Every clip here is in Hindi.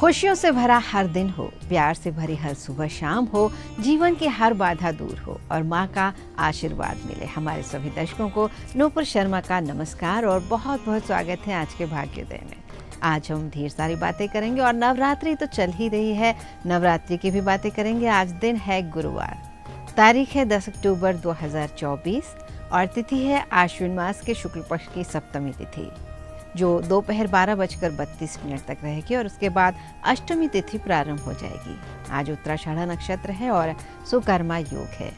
खुशियों से भरा हर दिन हो, प्यार से भरी हर सुबह शाम हो, जीवन की हर बाधा दूर हो और माँ का आशीर्वाद मिले। हमारे सभी दर्शकों को नूपुर शर्मा का नमस्कार और बहुत बहुत स्वागत है आज के भाग्योदय में। आज हम ढेर सारी बातें करेंगे और नवरात्रि तो चल ही रही है, नवरात्रि की भी बातें करेंगे। आज दिन है गुरुवार, तारीख है 10 अक्टूबर 2024 और तिथि है आश्विन मास के शुक्ल पक्ष की सप्तमी तिथि, जो दोपहर 12:32 तक रहेगी और उसके बाद अष्टमी तिथि प्रारंभ हो जाएगी। आज उत्तराषाढ़ा नक्षत्र है और सुकर्मा योग है।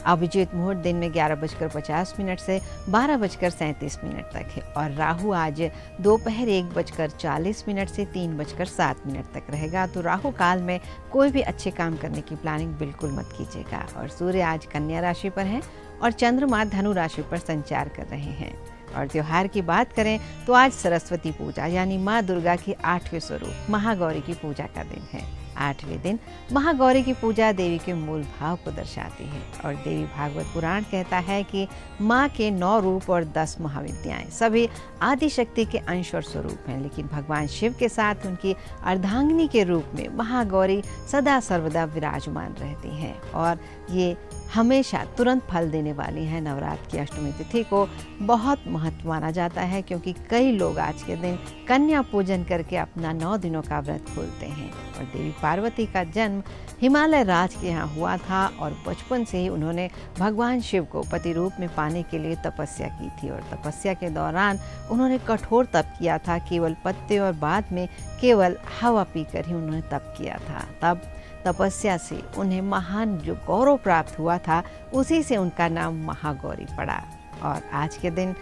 अभिजीत मुहूर्त दिन में 11:50 से 12:37 तक है और राहु आज दोपहर 1:40 से 3:07 तक रहेगा। तो राहु काल में कोई भी अच्छे काम करने की प्लानिंग बिल्कुल मत कीजिएगा। और सूर्य आज कन्या राशि पर है और चंद्रमा धनु राशि पर संचार कर रहे हैं। और त्योहार की बात करें तो आज सरस्वती पूजा यानी माँ दुर्गा की 8वें स्वरूप महागौरी की पूजा का दिन है। 8वें दिन महागौरी की पूजा देवी के मूल भाव को दर्शाती है और देवी भागवत पुराण कहता है कि माँ के 9 रूप और 10 महाविद्याएं सभी आदि शक्ति के अंश और स्वरूप हैं, लेकिन भगवान शिव के साथ उनकी अर्धांगिनी के रूप में महागौरी सदा सर्वदा विराजमान रहती हैं और ये हमेशा तुरंत फल देने वाली है। नवरात्र की अष्टमी तिथि को बहुत महत्व माना जाता है क्योंकि कई लोग आज के दिन कन्या पूजन करके अपना 9 दिनों का व्रत खोलते हैं। और देवी पार्वती का जन्म हिमालय राज के यहाँ हुआ था और बचपन से ही उन्होंने भगवान शिव को पति रूप में पाने के लिए तपस्या की थी और तपस्या के दौरान उन्होंने कठोर तप किया था, केवल पत्ते और बाद में केवल हवा पीकर ही उन्होंने तप किया था। तब तपस्या से उन्हें महान जो गौरव प्राप्त हुआ था, उसी से उनका नाम महागौरी पड़ा। और आज के दिन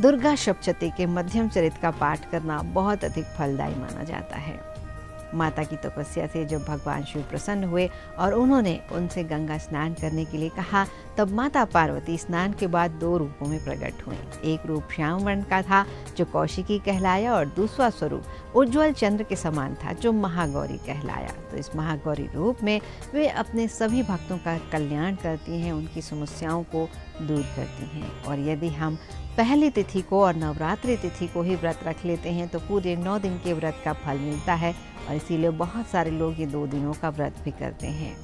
दुर्गा सप्तशती के मध्यम चरित का पाठ करना बहुत अधिक फलदायी माना जाता है। माता की तपस्या से जब भगवान शिव प्रसन्न हुए और उन्होंने उनसे गंगा स्नान करने के लिए कहा, तब माता पार्वती स्नान के बाद 2 रूपों में प्रकट हुई। एक रूप श्याम वर्ण का था जो कौशिकी कहलाया और दूसरा स्वरूप उज्ज्वल चंद्र के समान था जो महागौरी कहलाया। तो इस महागौरी रूप में वे अपने सभी भक्तों का कल्याण करती हैं, उनकी समस्याओं को दूर करती हैं। और यदि हम पहली तिथि को और नवरात्रि तिथि को ही व्रत रख लेते हैं तो पूरे 9 दिन के व्रत का फल मिलता है और इसीलिए बहुत सारे लोग ये 2 दिनों का व्रत भी करते हैं।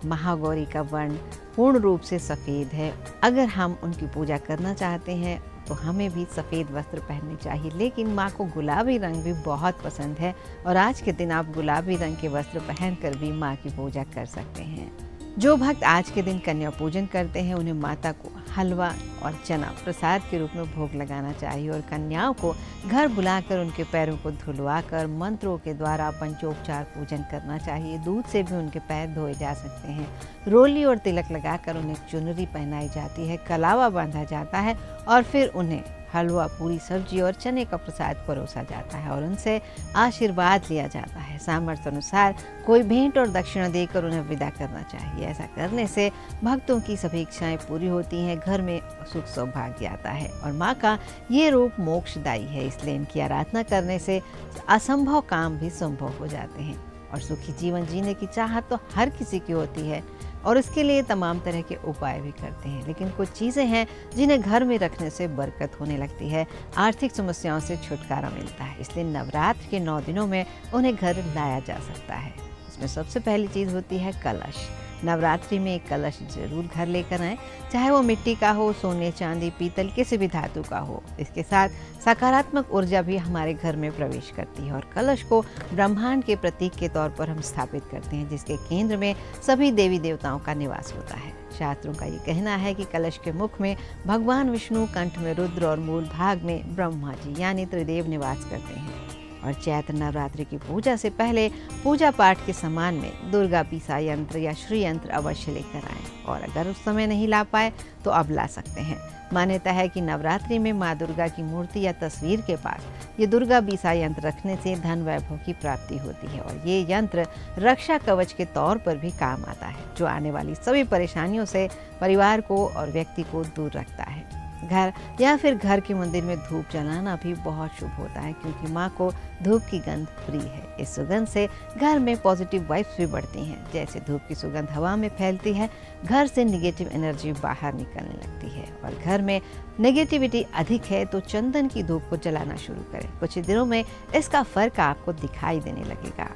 महागौरी का वर्ण पूर्ण रूप से सफ़ेद है। अगर हम उनकी पूजा करना चाहते हैं तो हमें भी सफ़ेद वस्त्र पहनने चाहिए, लेकिन माँ को गुलाबी रंग भी बहुत पसंद है और आज के दिन आप गुलाबी रंग के वस्त्र पहनकर भी माँ की पूजा कर सकते हैं। जो भक्त आज के दिन कन्या पूजन करते हैं उन्हें माता को हलवा और चना प्रसाद के रूप में भोग लगाना चाहिए और कन्याओं को घर बुलाकर उनके पैरों को धुलवाकर मंत्रों के द्वारा पंचोपचार पूजन करना चाहिए। दूध से भी उनके पैर धोए जा सकते हैं। रोली और तिलक लगाकर उन्हें चुनरी पहनाई जाती है, कलावा बांधा जाता है और फिर उन्हें हलवा, पूरी सब्जी और चने का प्रसाद परोसा जाता है और उनसे आशीर्वाद लिया जाता है। सामर्थ्य अनुसार कोई भेंट और दक्षिणा देकर उन्हें विदा करना चाहिए। ऐसा करने से भक्तों की सभी इच्छाएं पूरी होती हैं, घर में सुख सौभाग्य आता है। और माँ का ये रूप मोक्षदायी है, इसलिए इनकी आराधना करने से असंभव काम भी संभव हो जाते हैं। और सुखी जीवन जीने की चाहत तो हर किसी की होती है और इसके लिए तमाम तरह के उपाय भी करते हैं, लेकिन कुछ चीज़ें हैं जिन्हें घर में रखने से बरकत होने लगती है, आर्थिक समस्याओं से छुटकारा मिलता है। इसलिए नवरात्र के 9 दिनों में उन्हें घर लाया जा सकता है। इसमें सबसे पहली चीज़ होती है कलश। नवरात्रि में एक कलश जरूर घर लेकर आएँ, चाहे वो मिट्टी का हो, सोने, चांदी, पीतल, किसी भी धातु का हो। इसके साथ सकारात्मक ऊर्जा भी हमारे घर में प्रवेश करती है और कलश को ब्रह्मांड के प्रतीक के तौर पर हम स्थापित करते हैं, जिसके केंद्र में सभी देवी देवताओं का निवास होता है। शास्त्रों का ये कहना है कि कलश के मुख में भगवान विष्णु, कंठ में रुद्र और मूल भाग में ब्रह्मा जी यानी त्रिदेव निवास करते हैं। और चैत्र नवरात्रि की पूजा से पहले पूजा पाठ के सामान में दुर्गा बीसा यंत्र या श्री यंत्र अवश्य लेकर आएं और अगर उस समय नहीं ला पाए तो अब ला सकते हैं। मान्यता है कि नवरात्रि में माँ दुर्गा की मूर्ति या तस्वीर के पास ये दुर्गा बीसा यंत्र रखने से धन वैभव की प्राप्ति होती है और ये यंत्र रक्षा कवच के तौर पर भी काम आता है, जो आने वाली सभी परेशानियों से परिवार को और व्यक्ति को दूर रखता है। घर या फिर घर के मंदिर में धूप जलाना भी बहुत शुभ होता है, क्योंकि माँ को धूप की गंध प्रिय है। इस सुगंध से घर में पॉजिटिव वाइब्स भी बढ़ती हैं। जैसे धूप की सुगंध हवा में फैलती है, घर से निगेटिव एनर्जी बाहर निकलने लगती है। और घर में नेगेटिविटी अधिक है तो चंदन की धूप को जलाना शुरू करें। कुछ ही दिनों में इसका फर्क आपको दिखाई देने लगेगा।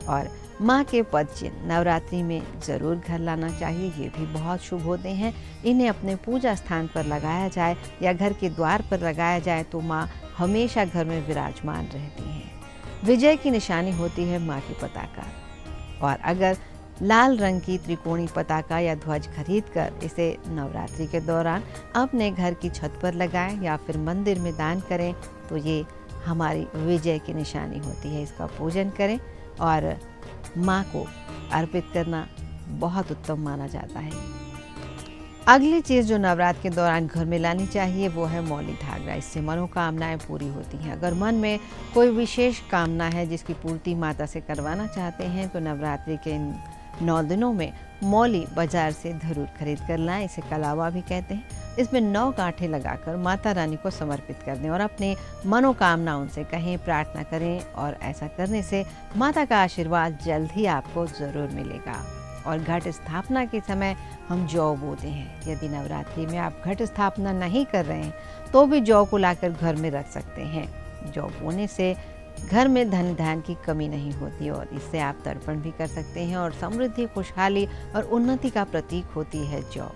और माँ के पद चिन्ह नवरात्रि में ज़रूर घर लाना चाहिए, ये भी बहुत शुभ होते हैं। इन्हें अपने पूजा स्थान पर लगाया जाए या घर के द्वार पर लगाया जाए तो माँ हमेशा घर में विराजमान रहती हैं। विजय की निशानी होती है माँ की पताका, और अगर लाल रंग की त्रिकोणी पताका या ध्वज खरीदकर इसे नवरात्रि के दौरान अपने घर की छत पर लगाएं या फिर मंदिर में दान करें तो ये हमारी विजय की निशानी होती है। इसका पूजन करें और माँ को अर्पित करना बहुत उत्तम माना जाता है। अगली चीज़ जो नवरात्र के दौरान घर में लानी चाहिए वो है मौली धागा। इससे मनोकामनाएं पूरी होती हैं। अगर मन में कोई विशेष कामना है जिसकी पूर्ति माता से करवाना चाहते हैं तो नवरात्रि के 9 दिनों में मौली बाजार से ज़रूर खरीद कर लाएं। इसे कलावा भी कहते हैं। इसमें 9 गांठें लगाकर माता रानी को समर्पित कर दें और अपनी मनोकामना उनसे कहें, प्रार्थना करें। और ऐसा करने से माता का आशीर्वाद जल्द ही आपको ज़रूर मिलेगा। और घट स्थापना के समय हम जौ बोते हैं। यदि नवरात्रि में आप घट स्थापना नहीं कर रहे हैं तो भी जौ को लाकर घर में रख सकते हैं। जौ बोने से घर में धन धान्य की कमी नहीं होती और इससे आप तर्पण भी कर सकते हैं और समृद्धि, खुशहाली और उन्नति का प्रतीक होती है जौ।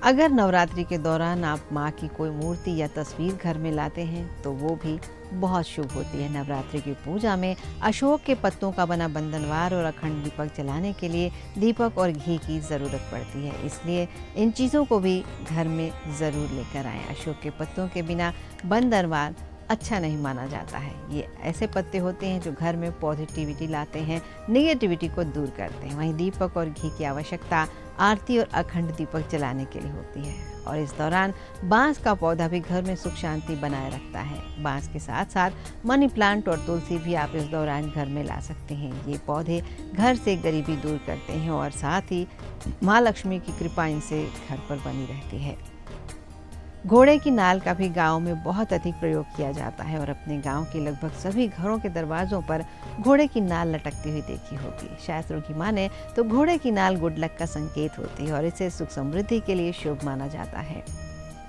अगर नवरात्रि के दौरान आप माँ की कोई मूर्ति या तस्वीर घर में लाते हैं तो वो भी बहुत शुभ होती है। नवरात्रि की पूजा में अशोक के पत्तों का बना बंधनवार और अखंड दीपक जलाने के लिए दीपक और घी की ज़रूरत पड़ती है, इसलिए इन चीज़ों को भी घर में ज़रूर लेकर आएँ। अशोक के पत्तों के बिना बंधनवार अच्छा नहीं माना जाता है। ये ऐसे पत्ते होते हैं जो घर में पॉजिटिविटी लाते हैं, नेगेटिविटी को दूर करते हैं। वहीं दीपक और घी की आवश्यकता आरती और अखंड दीपक जलाने के लिए होती है। और इस दौरान बांस का पौधा भी घर में सुख शांति बनाए रखता है। बांस के साथ साथ मनी प्लांट और तुलसी भी आप इस दौरान घर में ला सकते हैं। ये पौधे घर से गरीबी दूर करते हैं और साथ ही माँ लक्ष्मी की कृपा इनसे घर पर बनी रहती है। घोड़े की नाल का भी गांव में बहुत अधिक प्रयोग किया जाता है और अपने गांव के लगभग सभी घरों के दरवाजों पर घोड़े की नाल लटकती हुई देखी होगी। शास्त्रों की माने तो घोड़े की नाल गुड लक का संकेत होती है और इसे सुख समृद्धि के लिए शुभ माना जाता है।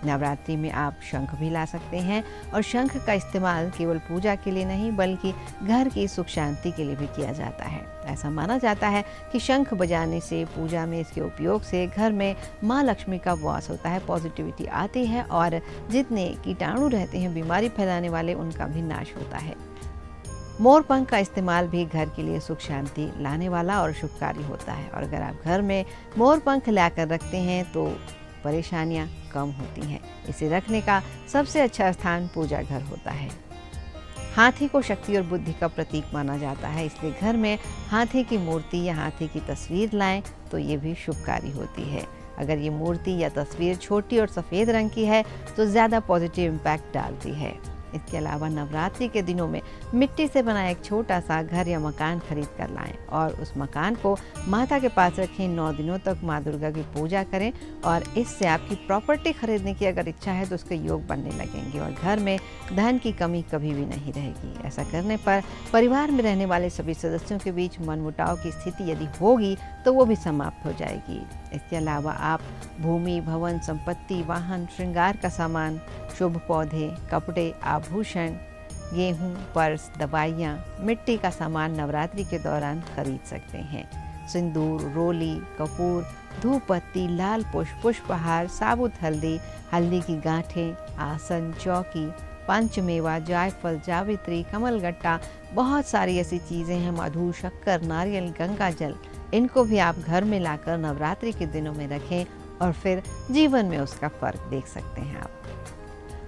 नवरात्रि में आप शंख भी ला सकते हैं और शंख का इस्तेमाल केवल पूजा के लिए नहीं बल्कि घर की सुख शांति के लिए भी किया जाता है। ऐसा माना जाता है कि शंख बजाने से, पूजा में इसके उपयोग से घर में माँ लक्ष्मी का वास होता है, पॉजिटिविटी आती है और जितने कीटाणु रहते हैं बीमारी फैलाने वाले उनका भी नाश होता है। मोर पंख का इस्तेमाल भी घर के लिए सुख शांति लाने वाला और शुभकारी होता है और अगर आप घर में मोर पंख लाकर रखते हैं तो परेशानियां कम होती हैं। इसे रखने का सबसे अच्छा स्थान पूजा घर होता है। हाथी को शक्ति और बुद्धि का प्रतीक माना जाता है, इसलिए घर में हाथी की मूर्ति या हाथी की तस्वीर लाएं तो ये भी शुभकारी होती है। अगर ये मूर्ति या तस्वीर छोटी और सफ़ेद रंग की है तो ज़्यादा पॉजिटिव इम्पैक्ट डालती है। इसके अलावा नवरात्रि के दिनों में मिट्टी से बना एक छोटा सा घर या मकान खरीद कर लाएं और उस मकान को माता के पास रखें। 9 दिनों तक माँ दुर्गा की पूजा करें और इससे आपकी प्रॉपर्टी खरीदने की अगर इच्छा है तो उसके योग बनने लगेंगे और घर में धन की कमी कभी भी नहीं रहेगी। ऐसा करने पर परिवार में रहने वाले सभी सदस्यों के बीच मनमुटाव की स्थिति यदि होगी तो वो भी समाप्त हो जाएगी। इसके अलावा आप भूमि, भवन, संपत्ति, वाहन, श्रृंगार का सामान, शुभ पौधे, कपड़े, आभूषण, गेहूं, पर्स, दवाइयाँ, मिट्टी का सामान नवरात्रि के दौरान खरीद सकते हैं। सिंदूर, रोली, कपूर, धूप बत्ती, लाल पुष्प, पुष्पहार, साबुत हल्दी, हल्दी की गांठें, आसन, चौकी, पंचमेवा, जायफल, जावित्री, कमलगट्टा, बहुत सारी ऐसी चीज़ें हैं। मधु, शक्कर, नारियल, गंगा जल, इनको भी आप घर में लाकर नवरात्रि के दिनों में रखें और फिर जीवन में उसका फ़र्क देख सकते हैं आप।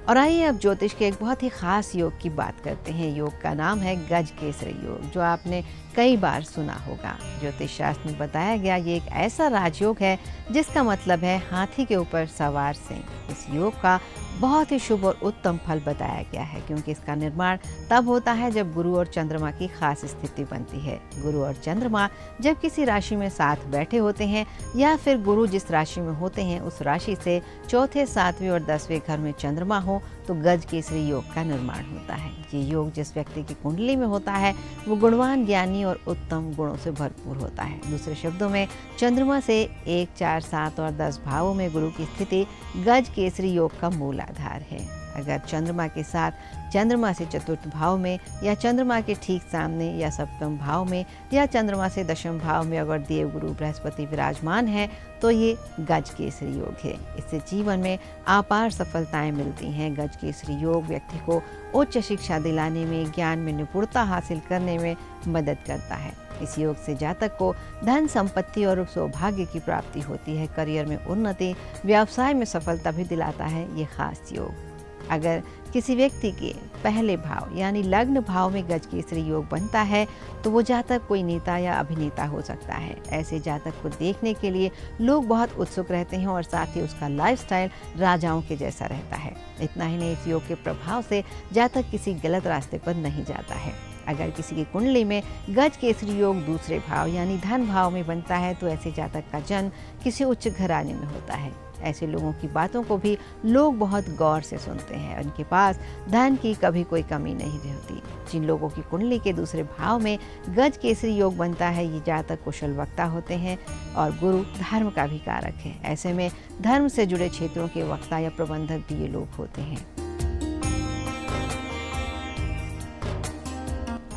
और आइए अब ज्योतिष के एक बहुत ही ख़ास योग की बात करते हैं। योग का नाम है गज केसरी योग, जो आपने कई बार सुना होगा। ज्योतिष शास्त्र में बताया गया ये एक ऐसा राजयोग है जिसका मतलब है हाथी के ऊपर सवार सिंह। इस योग का बहुत ही शुभ और उत्तम फल बताया गया है, क्योंकि इसका निर्माण तब होता है जब गुरु और चंद्रमा की खास स्थिति बनती है। गुरु और चंद्रमा जब किसी राशि में साथ बैठे होते हैं या फिर गुरु जिस राशि में होते हैं उस राशि से चौथे, सातवें और 10वें घर में चंद्रमा हो तो गज केसरी योग का निर्माण होता है। ये योग जिस व्यक्ति की कुंडली में होता है वो गुणवान, ज्ञानी और उत्तम गुणों से भरपूर होता है। दूसरे शब्दों में चंद्रमा से 1, 4, 7 और 10 भावों में गुरु की स्थिति गज केसरी योग का मूल आधार है। अगर चंद्रमा के साथ चंद्रमा से चतुर्थ भाव में या चंद्रमा के ठीक सामने या सप्तम भाव में या चंद्रमा से दशम भाव में अगर देवगुरु बृहस्पति विराजमान है तो ये गज केसरी योग है। इससे जीवन में अपार सफलताएं मिलती हैं। गज केसरी योग व्यक्ति को उच्च शिक्षा दिलाने में, ज्ञान में निपुणता हासिल करने में मदद करता है। इस योग से जातक को धन, संपत्ति और सौभाग्य की प्राप्ति होती है। करियर में उन्नति, व्यवसाय में सफलता भी दिलाता है ये खास योग। अगर किसी व्यक्ति के पहले भाव यानी लग्न भाव में गज केसरी योग बनता है तो वो जातक कोई नेता या अभिनेता हो सकता है। ऐसे जातक को देखने के लिए लोग बहुत उत्सुक रहते हैं और साथ ही उसका लाइफस्टाइल राजाओं के जैसा रहता है। इतना ही नहीं, इस योग के प्रभाव से जातक किसी गलत रास्ते पर नहीं जाता है। अगर किसी की कुंडली में गज केसरी योग दूसरे भाव यानी धन भाव में बनता है तो ऐसे जातक का जन्म किसी उच्च घराने में होता है। ऐसे लोगों की बातों को भी लोग बहुत गौर से सुनते हैं। उनके पास धन की कभी कोई कमी नहीं होती। जिन लोगों की कुंडली के दूसरे भाव में गज केसरी योग बनता है ये जातक कुशल वक्ता होते हैं और गुरु धर्म का भी कारक है। ऐसे में धर्म से जुड़े क्षेत्रों के वक्ता या प्रबंधक भी ये लोग होते हैं।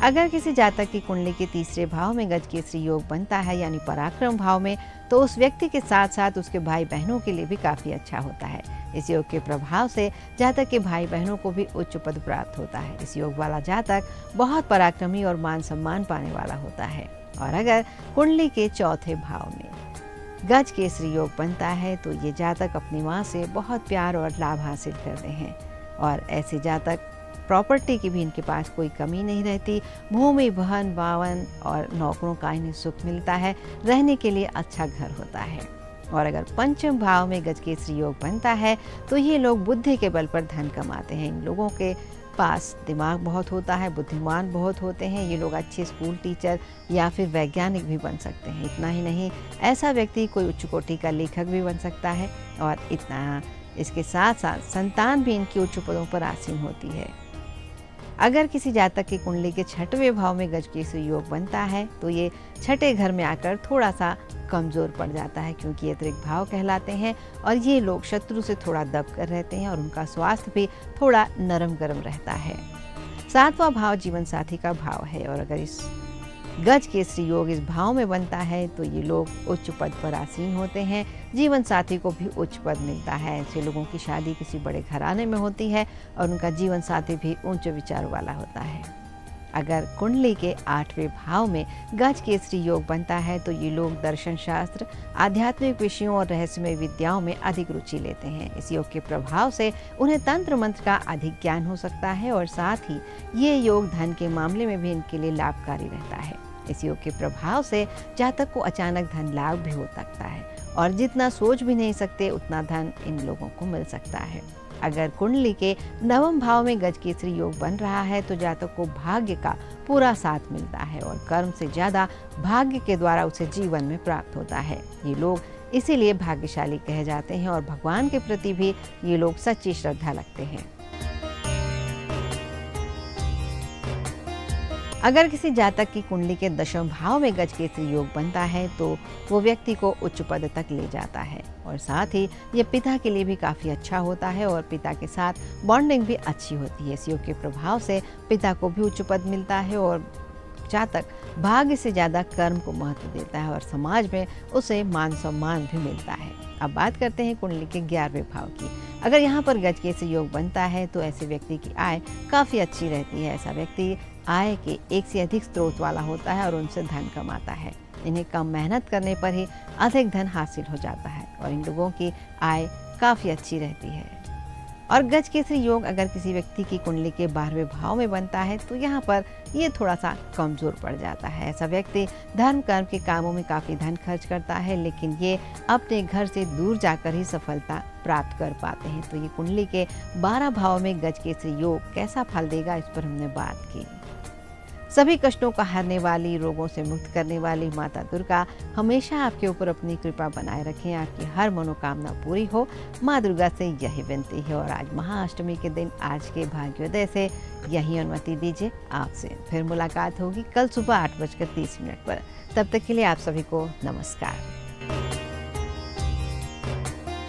अगर किसी जातक की कुंडली के तीसरे भाव में गज केसरी योग बनता है यानी पराक्रम भाव में तो उस व्यक्ति के साथ साथ उसके भाई बहनों के लिए भी काफ़ी अच्छा होता है। इस योग के प्रभाव से जातक के भाई बहनों को भी उच्च पद प्राप्त होता है। इस योग वाला जातक बहुत पराक्रमी और मान सम्मान पाने वाला होता है। और अगर कुंडली के चौथे भाव में गज केसरी योग बनता है तो ये जातक अपनी माँ से बहुत प्यार और लाभ हासिल करते हैं और ऐसे जातक प्रॉपर्टी की भी इनके पास कोई कमी नहीं रहती। भूमि, वाहन, वावन और नौकरों का इन्हें सुख मिलता है। रहने के लिए अच्छा घर होता है। और अगर पंचम भाव में गज केसरी योग बनता है तो ये लोग बुद्धि के बल पर धन कमाते हैं। इन लोगों के पास दिमाग बहुत होता है, बुद्धिमान बहुत होते हैं। ये लोग अच्छे स्कूल टीचर या फिर वैज्ञानिक भी बन सकते हैं। इतना ही नहीं, ऐसा व्यक्ति कोई उच्च कोटि का लेखक भी बन सकता है। और इतना इसके साथ साथ संतान भी इनकी उच्च पदों पर आसीन होती है। अगर किसी जातक की कुंडली के छठवें भाव में गज केसरी योग बनता है तो ये छठे घर में आकर थोड़ा सा कमज़ोर पड़ जाता है, क्योंकि ये अतिरिक्त भाव कहलाते हैं और ये लोग शत्रु से थोड़ा दब कर रहते हैं और उनका स्वास्थ्य भी थोड़ा नरम गरम रहता है। सातवां भाव जीवन साथी का भाव है और अगर इस गज केसरी योग इस भाव में बनता है तो ये लोग उच्च पद पर आसीन होते हैं। जीवन साथी को भी उच्च पद मिलता है। ऐसे लोगों की शादी किसी बड़े घराने में होती है और उनका जीवन साथी भी उच्च विचार वाला होता है। अगर कुंडली के 8वें भाव में गज केसरी योग बनता है तो ये लोग दर्शन शास्त्र, आध्यात्मिक विषयों और रहस्यमय विद्याओं में अधिक रुचि लेते हैं। इस योग के प्रभाव से उन्हें तंत्र मंत्र का अधिक ज्ञान हो सकता है और साथ ही ये योग धन के मामले में भी इनके लिए लाभकारी रहता है। इस योग के प्रभाव से जातक को अचानक धन लाभ भी हो सकता है और जितना सोच भी नहीं सकते उतना धन इन लोगों को मिल सकता है। अगर कुंडली के 9वें भाव में गज केसरी योग बन रहा है तो जातक को भाग्य का पूरा साथ मिलता है और कर्म से ज़्यादा भाग्य के द्वारा उसे जीवन में प्राप्त होता है। ये लोग इसीलिए भाग्यशाली कहे जाते हैं और भगवान के प्रति भी ये लोग सच्ची श्रद्धा रखते हैं। अगर किसी जातक की कुंडली के 10वें भाव में गज केसरी योग बनता है तो वो व्यक्ति को उच्च पद तक ले जाता है और साथ ही ये पिता के लिए भी काफ़ी अच्छा होता है और पिता के साथ बॉन्डिंग भी अच्छी होती है। इस योग के प्रभाव से पिता को भी उच्च पद मिलता है और जातक भाग्य से ज़्यादा कर्म को महत्व देता है और समाज में उसे मान सम्मान भी मिलता है। अब बात करते हैं कुंडली के 11वें भाव की। अगर यहाँ पर गज केसरी योग बनता है तो ऐसे व्यक्ति की आय काफ़ी अच्छी रहती है। ऐसा व्यक्ति आय के एक से अधिक स्रोत वाला होता है और उनसे धन कमाता है। इन्हें कम मेहनत करने पर ही अधिक धन हासिल हो जाता है और इन लोगों की आय काफ़ी अच्छी रहती है। और गज केसरी योग अगर किसी व्यक्ति की कुंडली के 12वें भाव में बनता है तो यहाँ पर ये थोड़ा सा कमज़ोर पड़ जाता है। ऐसा व्यक्ति धर्म कर्म के कामों में काफ़ी धन खर्च करता है, लेकिन ये अपने घर से दूर जाकर ही सफलता प्राप्त कर पाते हैं। तो ये कुंडली के 12 भावों में गजकेसरी योग कैसा फल देगा, इस पर हमने बात की। सभी कष्टों का हरने वाली, रोगों से मुक्त करने वाली माता दुर्गा हमेशा आपके ऊपर अपनी कृपा बनाए रखें, आपकी हर मनोकामना पूरी हो। माँ दुर्गा से यही विनती है। और आज महाअष्टमी के दिन आज के भाग्योदय से यही अनुमति दीजिए। आपसे फिर मुलाकात होगी कल सुबह 8:30 पर। तब तक के लिए आप सभी को नमस्कार।